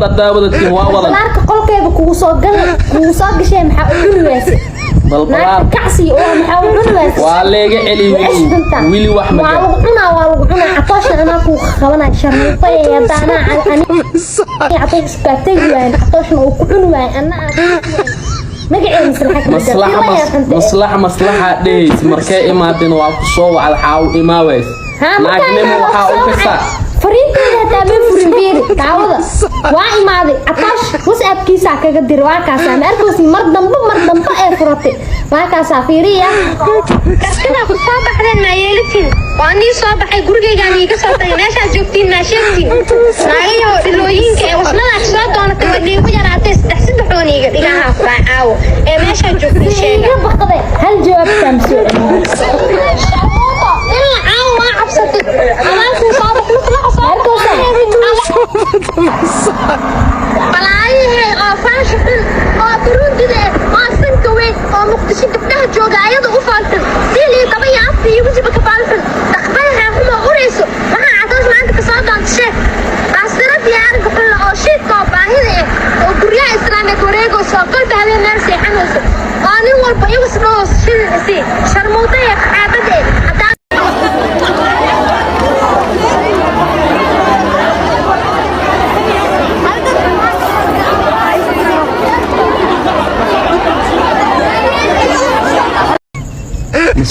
bistoolada daawadatiin waa wadan balaarka qolkeeda kugu soo gashay maxaa u cuni wayse balbalaar kacsi oo maxaa u cuni wayse waa leega celi wili wax ma waa lagu cunaa catoosha anaa ku qabanay sharmutay yadaana ani catoos iskaatay waan catoosha oo ku cuni waan anaa maslaxa dheys markay imaadeen waa ku soo wacad xaaw imaaweys naagnimo waxaa u kasta fariinteeda hataa ma furin beeri daawada waa imaaday catoosh whatsappkiisa kaga dir waa kaasa ma arkaysi mar dambe ee furatay waa kaasa fiiriya kaskada ku soo baxdeen ma yeelitiin waan ii soo baxay gurigeyga iga soo tagay meesha joogtiin ma sheegtiin naagayo dhilooyinka ee wasnada soo doonatay wadii ku yaraatay saddex ooniga dhigaha faacaw ee meesha joogtiin sheega baqday hal jawaab tamsi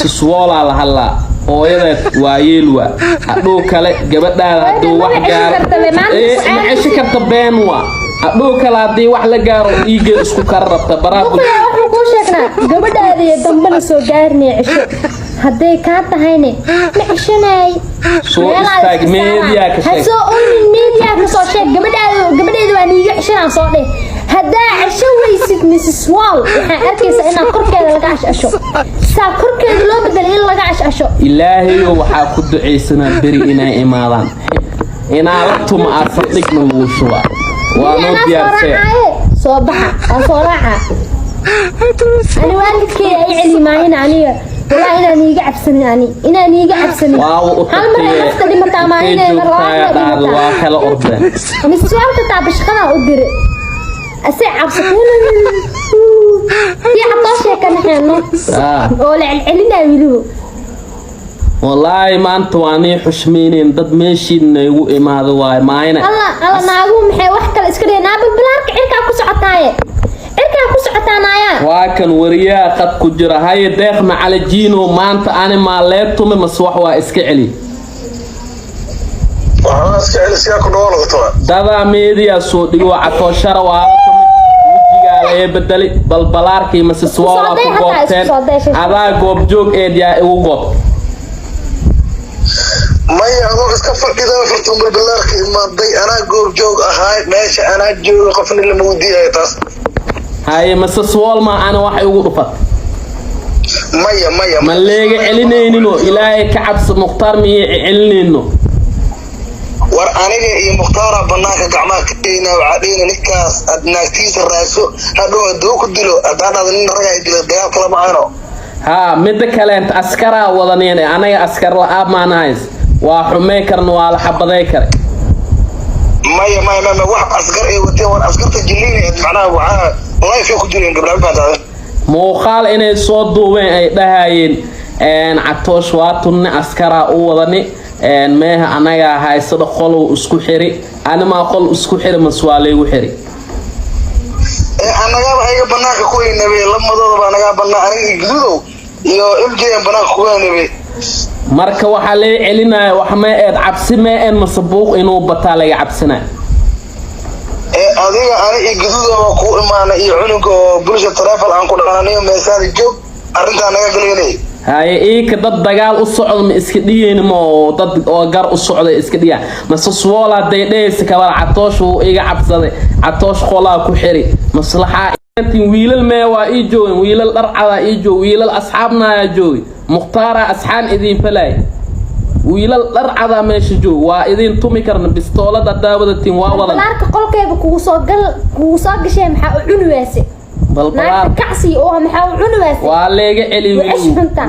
swala la halla hooyadeed waa yeelwa adoo kale gabadhaada haduu wax gaaro maciish karta been waa adoo kale hadii wax la gaaro iiga isku karrabta baraaqo waxaan ku sheegnaa gabadhaada dambana soo gaarnay cisho haday ka tahayne ma cishanay soo istaag media ka sheeg soo media ka soo sheeg gabadhaada waa niiga cishanaa soo dheh hadaa cisho waysid Mrs. Wall waxaan arkaysaa inaa korkeeda laga cashasho saa korkeeda loo bedel in laga cashasho ilaahay waxaa ku duceysanaa bari inay imaadaan inaa la tuma asadqna lagu shuba waa noo diyaarsay soo baxa soo raaca ani waalidkay ay celi maayna aniga والله إنا نيجي عبسني يعني إنا نيجي عبسني هل مرة نفس دي متعمانين إنا رواحنا دي واحلة أرضا أنا السؤال تتعبش خلا أقدر أسيع عبسني يا عطاشة كان حنا ولا علنا يلو والله ما أنت واني حشمينين ضد ماشي إنه إماد واي معنا الله ناقوم حي وحكة الإسكرية نابل بلارك عركا كسعتاي واكن وريا قد كجرا هاي ديقنا على جينو ما انت انا ما ليبتم مسوح وا اسكعلي waxaa iska siyaako noolqto dada media soo dhigo ato sharwa wajiga la bedeli balbalaarkii masiswala ku goobteen adaa goob joog ee diyaa ugu goob may adoo iska fadhida fartan balbalaarkii imaaday ana goob joog ahay meesha ana joogo qofna la moodiyay taas هاي مسسوال ما أنا واحد يقول فت مية ما اللي علينينه إلهي كعبس مختار مي علينينه ور أنا إيه مختارة بناك جماعة كتينا وعدينا نكاس أدناك تيس الرئيسو هدو دوك دلو أدانا ذنين رجع دلو ديان كلا معانا ها مدك لأنت أسكرا وضنين أنا أسكر لأب ما نايز وحميكر نوال حبذيكر مية واحد أسكر إيه وتيوان أسكر تجليني معناه وعاه والله في كجرين قبل بعد هذا موقال إن صوت وين أي دهاين إن عطوش واتون أسكرا وضني إن ما أنا هاي صدق خلو أسكحري أنا ما أقول أسكحري مسوالي وحري أنا جاب هاي بناك كوي نبي لما ضرب أنا جاب بناك أنا يجلدو يو إلجي بناك كوي نبي marka waxa la celinaa wax ma eed cabsi ma een masbuuq inuu bataalay cabsana adiga ani igdudo ku imaanay iyo cunugo bulsha travel aan ku dhanaanayo meeshaad joog arinta naga galeenay هاي كدد دجال الصعد من إسكندرية ما ضد أجر الصعد إسكندرية بس الصوالة ديس كبر عطاش وإيجا عبصة عطاش خلا كحري مصلحة أنت ويل الماء إيجوي ويل الأرعى إيجو ويل أصحابنا إيجوي مختارة أصحاب إذين فلاي ويل الأرعى ماشي جو وإذين تومي كرن بستولة داود التنوا ولا لارك قل كيف كوساق شيء محا عنواسي balbalaar كعسي أو محاو عنواس وعليك علي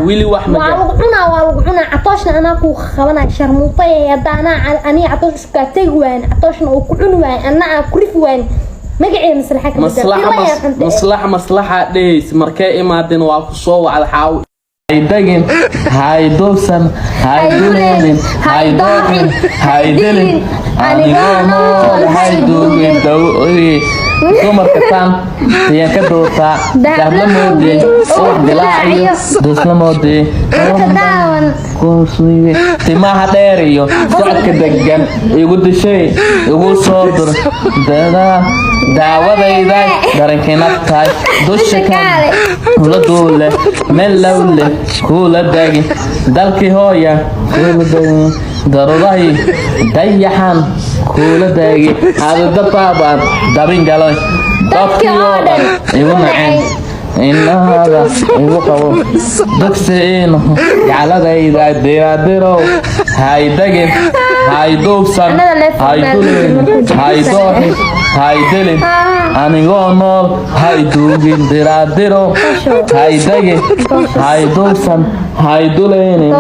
ويلي وحمد والغنا عطاشنا أنا كو خوانا شرموطية دانا أني عطاش سكاتي وين عطاشنا أو عنوان أنا كريف وين ما قاعد مصلحة ديس مركي ما دين واقصو على حاو هايدين هايدوسن هايدولين هايدوين هايدلين أنا هايدوين دوي كمر كتان هي كدوسا دبل مودي دلاعي دوسنا مودي كوسوي تما هديريو سعد كدجن يقول شيء يقول صدر daawadayda darankeena tahay dusha kan kula duule meel lawle kula daagi dalkii hooya kula daagi daruurahi dayaxan kula daagi aada baaban dabin galay dadkii oo dhan igu macaan innaada igu qabo dugsiino galadayda diradiro haydagin hayduubsan haydulin haydoohin haydilin anigoo nool hayduugin diradiro haydagin hayduubsan hayduleynin